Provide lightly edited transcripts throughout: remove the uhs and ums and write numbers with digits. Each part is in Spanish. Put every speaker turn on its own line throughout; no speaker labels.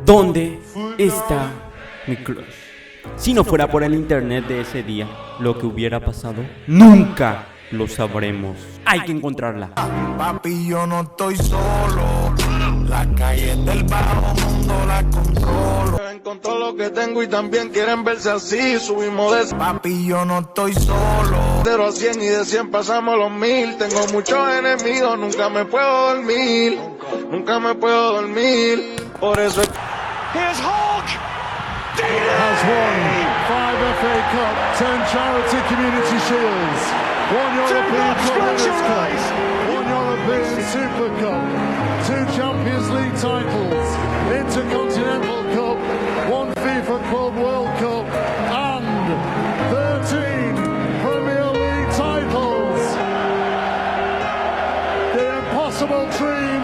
¿Dónde está mi crush? Si no fuera por el internet de ese día, lo que hubiera pasado, nunca lo sabremos. Hay que encontrarla.
Papi, yo no estoy solo. La calle del bajo mundo la controlo. Con todo lo que tengo y también quieren verse así. Subimos de... Papi, yo no estoy solo. De 0 a 100 y de 100 pasamos los 1000. Tengo muchos enemigos, nunca me puedo dormir. Nunca me puedo dormir. Por eso es...
Here's Hulk! Has won 5 FA Cup, 10 Charity Community Shields, 1 European Cup Winners' Cup, 1 European Super Cup, 2 Champions League titles, Intercontinental Cup, 1 FIFA Club World Cup, and 13 Premier League titles. The impossible dream,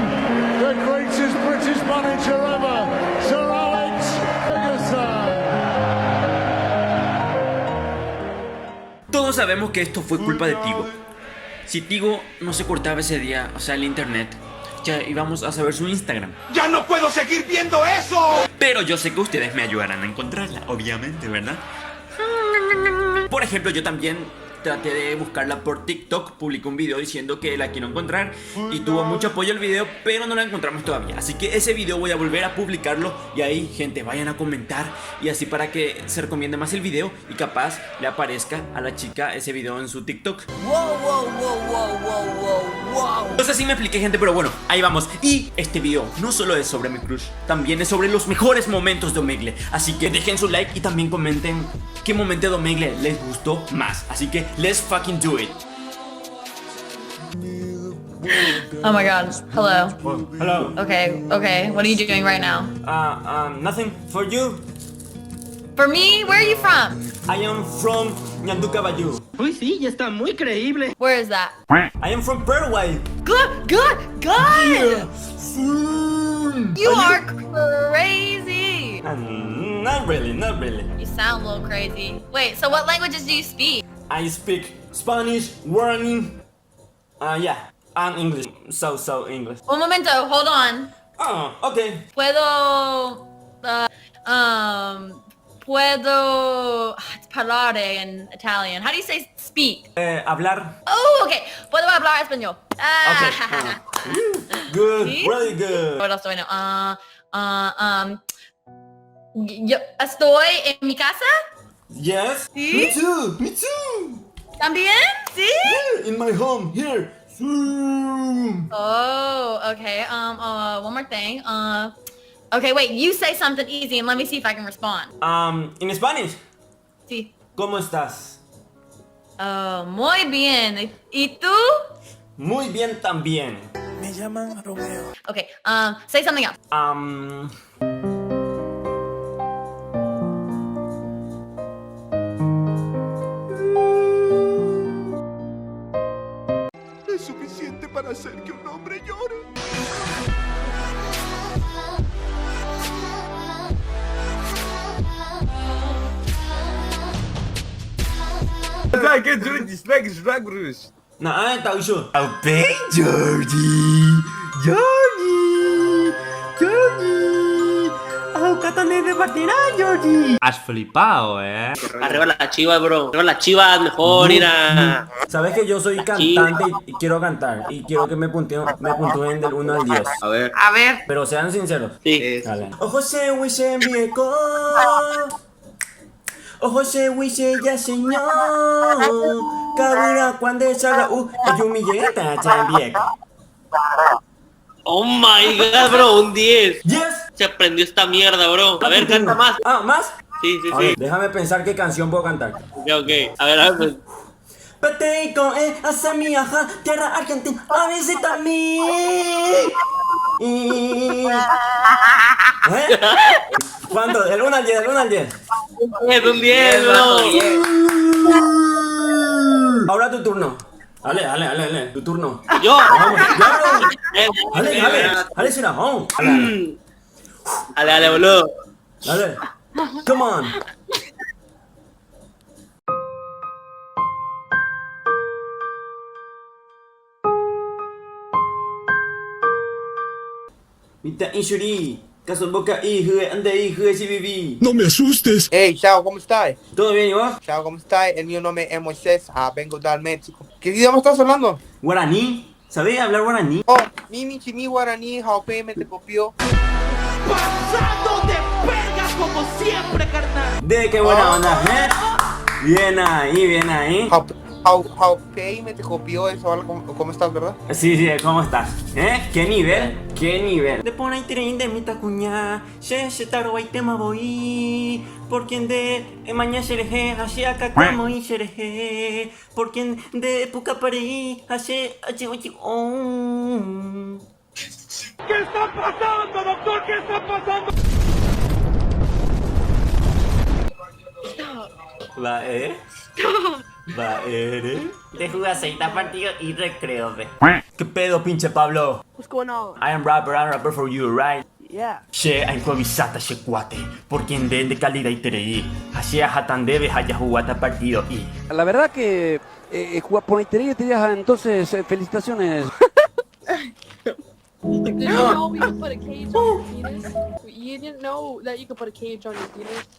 the greatest British manager ever, Sir Alex Ferguson.
Todos sabemos que esto fue culpa de Tigo. Si Tigo no se cortaba ese día, o sea, el internet, ya íbamos a saber su Instagram.
¡Ya no puedo seguir viendo eso!
Pero yo sé que ustedes me ayudarán a encontrarla, obviamente, ¿verdad? Por ejemplo, yo también traté de buscarla por TikTok, publicó un video diciendo que la quiero encontrar y tuvo mucho apoyo el video, pero no la encontramos todavía. Así que ese video voy a volver a publicarlo y ahí, gente, vayan a comentar y así para que se recomiende más el video y capaz le aparezca a la chica ese video en su TikTok. No sé si me expliqué, gente, pero bueno, ahí vamos. Y este video no solo es sobre mi crush, también es sobre los mejores momentos de Omegle. Así que dejen su like y también comenten qué momento de Omegle les gustó más. Así que let's fucking do it.
Oh my god. Hello.
Hello.
Okay. What are you doing right now?
Nothing for you.
For me, where are you from?
I am from Ñanducabayú.
Uy, sí, ya está muy creíble.
Where is that?
I am from Paraguay.
Good. You are crazy.
Not really.
You sound a little crazy. Wait, so what languages do you speak?
I speak Spanish, Guarani, yeah, and English. So English.
Un momento, hold on.
Oh, okay.
Puedo parlare in Italian. How do you say speak?
Hablar.
Oh, okay. Puedo hablar español.
Okay. Good,
¿Sí?
really good.
What else do I know? Yo estoy en mi casa.
Yes.
¿Sí?
Me too.
¿También? ¿Sí?
Yeah, in my home here.
Oh, okay. One more thing. Okay, wait. You say something easy and let me see if I can respond.
In Spanish.
Sí.
¿Cómo estás?
Muy bien. ¿Y tú?
Muy bien también.
Me llaman Romeo.
Okay. Say something else.
Es suficiente para hacer que un hombre llore.
Nah, tahu isu. Has flipado,
Arriba las chivas, bro. Arriba las chivas, mejor ir a...
Sabes que yo soy cantante y quiero cantar y quiero que me puntúen del 1 al 10.
A ver.
Pero sean sinceros.
Sí.
Dale. Ojo se wish mieko. Ojo se wish ya señor. Kabura cuando salga ayumi llega también.
Oh my god, bro, un 10.
Yes.
Se aprendió esta mierda, bro. A ver, canta más.
Ah, ¿más?
Sí.
A ver, déjame pensar qué canción puedo cantar.
Ok. A ver, pues.
Pateico, hacia mi aja, tierra argentina, a visitar mí. ¿Cuánto? Del 1 al 10, del 1 al 10.
Un 10, bro.
Ahora tu turno. Dale, tu turno.
Yo.
Vamos, ya, bro.
Dale,
Dale, Sira, vamos.
dale, boludo.
Dale. Come on. Mita Inshuri. Caso boca hijo, ande hijo de CBB.
No me asustes.
Hey, chao, ¿cómo estás?
¿Todo bien y vos?
Chao, ¿cómo estás? El mío nombre es Moisés, vengo del México. ¿Qué idioma estás hablando?
Guaraní. ¿Sabés hablar guaraní?
Oh, Mimi, Chimi, Guaraní, Jaupe, me te copió.
Pasando de vergas como siempre, carnal.
De qué buena onda, ¿eh? Bien ahí, bien ahí.
Jaupe, me te copió, eso, ¿cómo estás, verdad?
Sí, sí, ¿cómo estás? ¿Eh? ¿Qué nivel? ¿Qué nivel? De pone y de mi tacuña, se taro y tema voy. Por quien de mañana se así acá como y se por quien de puca parí, así,
¿Qué está pasando, doctor? ¿Qué está pasando?
Va, Va, de jugar aceita partido y recreo, ve. ¿Qué pedo, pinche Pablo?
What's going on?
I'm rapper for you, right?
Yeah.
Che, a improvisata, che cuate, por quien de calidad y tereí. Así a jatan debes haya jugado partido y.
La verdad que jugar por Itería te diría entonces felicitaciones.
Did you know we could put a cage on your penis? You didn't know that you could put a cage on your penis?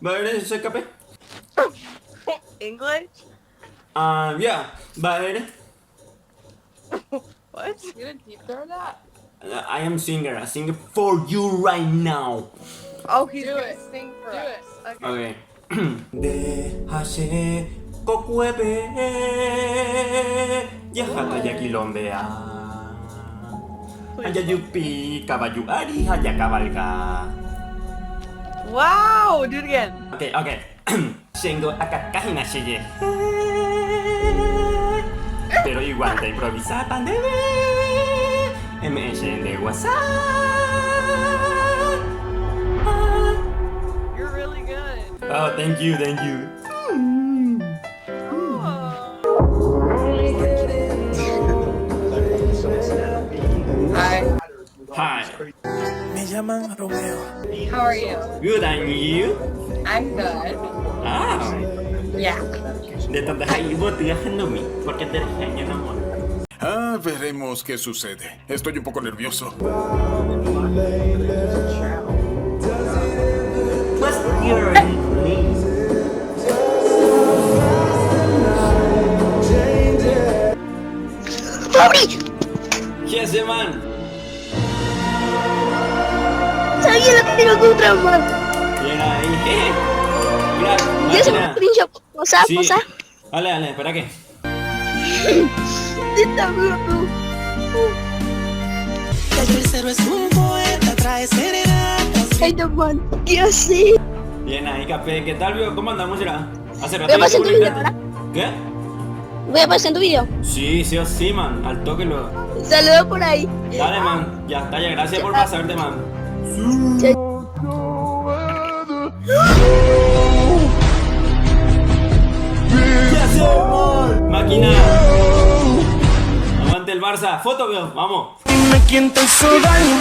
Va a ver, ¿se escape?
English?
Yeah, va a ver.
What? You didn't deep throw that?
I am singer, I sing for you right now.
Oh, he's gonna sing for us. Okay.
Okay. Déjase cocuebe, ya jata ya quilombea. Haya yupi, caballo ari, haya cabalga.
Wow, do it again.
Okay, okay. Shengo akakahina sheye. Pero igual te improvisa pandebe. MS de WhatsApp.
You're really good.
Oh, thank you, thank you. Hi.
Me llaman Romeo.
How are you?
Good, and you?
I'm good.
Ah.
Yeah.
De tantas ahí vos te dejando mí, porque te dejé en amor.
Veremos qué sucede. Estoy un poco nervioso.
What's your name? ¿Qué hace, man?
Sabía lo que no contra man.
Bien ahí. Mira,
Yo se
máquina.
me pincho. Posa,
Sí.
posa.
Dale, dale, espera que.
Está bien.
El tercero es un poeta, trae serenatas.
Ay, no, man. ¿Qué así?
Bien ahí, Capé. ¿Qué tal, viejo? ¿Cómo andamos, será? Hace rato
Voy a
no
pasar
te
tu video,
publicaste. ¿Qué?
Voy a pasar en tu video.
Sí, sí o sí, man. Al toque luego.
Saludos por ahí.
Dale, man. Ya está, ya. Gracias por pasarte, man. ¿Qué hacemos? Máquina. Aguante el Barça. Foto, viejo. Vamos.
Dime quién te hizo daño.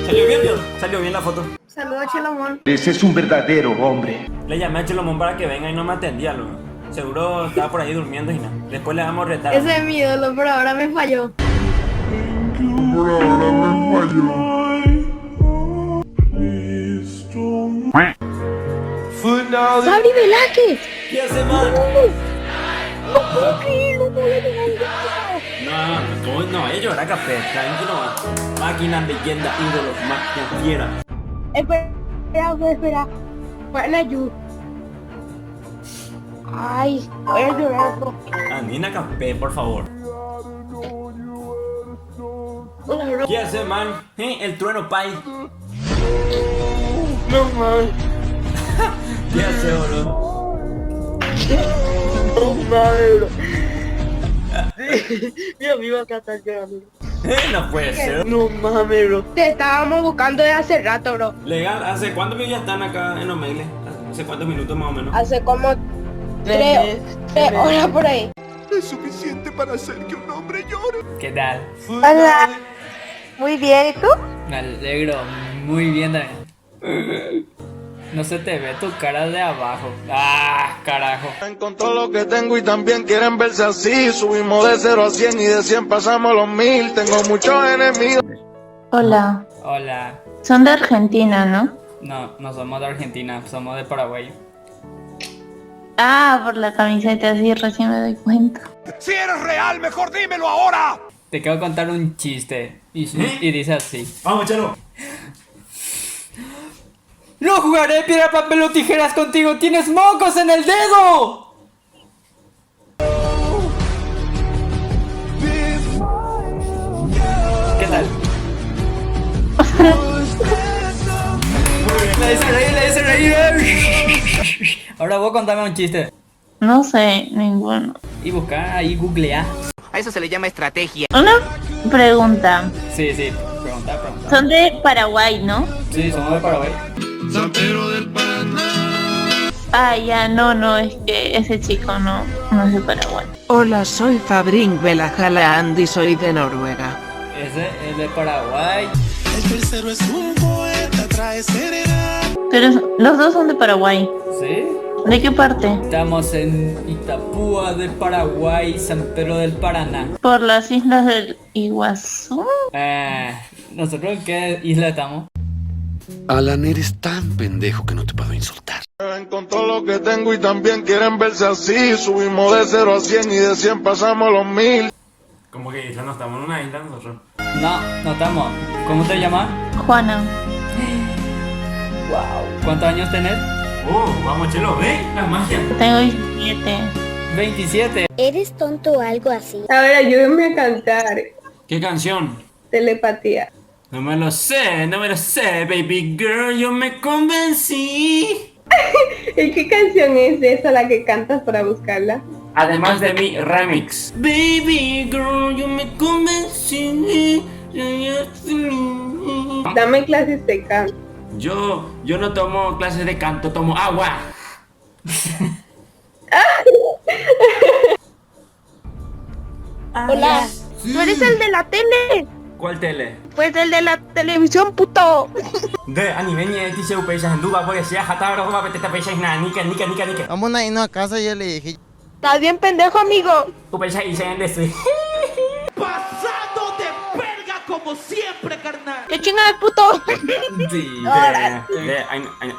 ¿Salió bien, viejo? Salió bien la foto.
Saludos, Chelomón.
Ese es un verdadero hombre.
Le llamé a Chelomón para que venga y no me atendía, loco. Seguro estaba por ahí durmiendo y nada. Después le vamos a retar.
Ese es mi ídolo, pero ahora me falló. Fabri Velázquez.
¿Qué hace, man?
No puedo creerlo, no voy a
No, ellos era Café. Tranquilo, man. Máquina, leyenda, ídolos, máquina, fiera.
Espera. Bueno, ayuda. Ay, voy a llorar.
Andina Café, por favor. ¿Qué hace, man? El trueno, pai.
No, man.
¿Qué hace, bro?
No, man. Mi amigo acá está llorando.
No puede ser.
No mames, bro.
Te estábamos buscando desde hace rato, bro.
Legal, ¿hace cuántos minutos ya están acá en los mails? ¿Hace cuántos minutos más o menos?
Hace como 3 horas por ahí.
Es suficiente para hacer que un hombre llore.
¿Qué tal?
Hola. Muy bien, ¿y tú?
Me alegro, muy bien también. No se te ve tu cara de abajo. Ah, carajo.
Encontró lo que tengo y también quieren verse así. Subimos de 0 a 100 y de 100 pasamos a los 1000. Tengo muchos enemigos.
Hola.
Hola.
Son de Argentina, ¿no?
No, no somos de Argentina, somos de Paraguay.
Ah, por la camiseta, sí, recién me doy cuenta.
Si eres real, mejor dímelo ahora.
Te quiero contar un chiste. Y dice así.
Vamos, Chelo.
¡No jugaré piedra, papel o tijeras contigo! ¡Tienes mocos en el dedo! ¿Qué tal? Le hice reír. Ahora vos contame un chiste.
No sé, ninguno.
Y busca ahí, googlea.
A eso se le llama estrategia.
Una pregunta.
Sí, pregunta.
Son de Paraguay, ¿no?
Sí, somos de Paraguay.
Ah, ya, no, es que ese chico no es de Paraguay.
Hola, soy Fabrín Belajaland y soy de Noruega.
Ese es de Paraguay.
El tercero es un poeta, trae serenata.
Pero los dos son de Paraguay.
¿Sí?
¿De qué parte?
Estamos en Itapúa de Paraguay, San Pedro del Paraná.
Por las islas del Iguazú.
¿Nosotros en qué isla estamos?
Alan, eres tan pendejo que no te puedo insultar.
Encontró lo que tengo y también quieren verse así. Subimos de 0 a 100 y de 100 pasamos a los 1000.
¿Cómo que isla? No estamos en una isla nosotros.
No estamos. ¿Cómo te llamas?
Juana.
Wow. ¿Cuántos años tenés?
Vamos, Chelo, ¿ves? La magia.
Tengo 17.
27.
¿Eres tonto o algo así?
A ver, ayúdenme a cantar.
¿Qué canción?
Telepatía.
No me lo sé, baby girl, yo me convencí.
¿Y qué canción es esa la que cantas para buscarla?
Además de mi remix. Baby girl, yo me convencí.
Dame clases de canto.
Yo no tomo clases de canto, tomo agua.
Hola. ¿Tú eres el de la tele?
¿Cuál tele?
Pues el de la televisión, puto.
De anime ni dice upeixa en duba porque sea jataro va a meter peixa na nika.
Vamos a irnos a casa y yo le dije.
Estás bien pendejo, amigo.
Upeixa y se en desse.
Pasado de verga como siempre, carnal.
¿Qué chingada es puto?
Sí,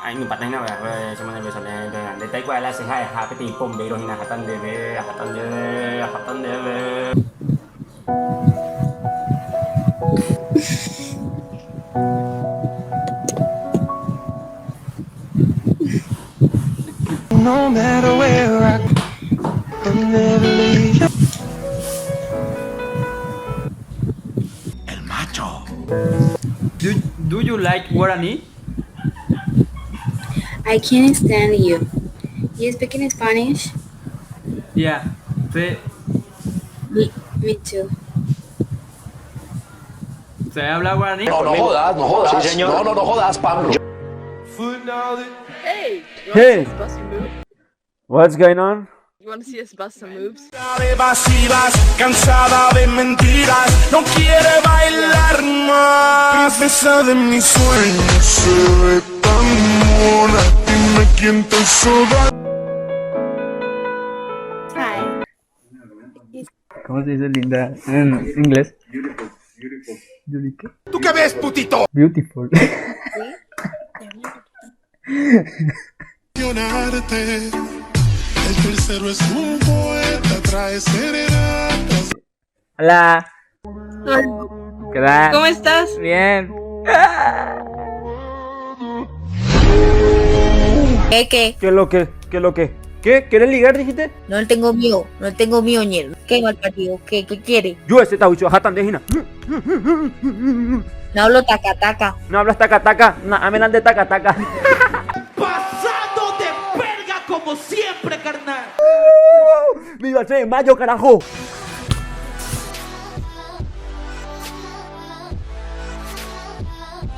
anh ngừng bật đây nào vậy? Cho mình bây giờ để tay qua là sẽ hai cái tiền cùng đi rồi thì là hatan de.
No matter where I I'll never leave you.
El macho.
Do you like Guarani?
I can't stand you. You speak in Spanish?
Yeah. Sí.
Me too.
¿Se habla guaraní?
No jodas. Sí, señor. No jodas, Pablo.
Hey!
Hey. What's going on?
You wanna see us bust some moves?
Evasivas, cansada de mentiras, no quiere bailar más. Princesa de mis sueños, se ve tan mona, dime quién te hizo daño.
¿Cómo se dice linda en inglés? Beautiful.
¿Tú qué ves, putito?
Beautiful.
El tercero es un poeta, trae serenatas.
Hola. ¿Qué tal?
¿Cómo estás?
Bien.
¿Qué?
¿Qué es lo que? ¿Qué? ¿Quieres ligar, dijiste?
No tengo mío, ñero. ¿Qué mal partido? ¿Qué quiere?
Yo ese tabucho, jatan de hina.
No hablo taca.
No hablas taca, amenan de taca.
Pasado de verga como siempre, carnal.
¡Viva el 6 de mayo, carajo!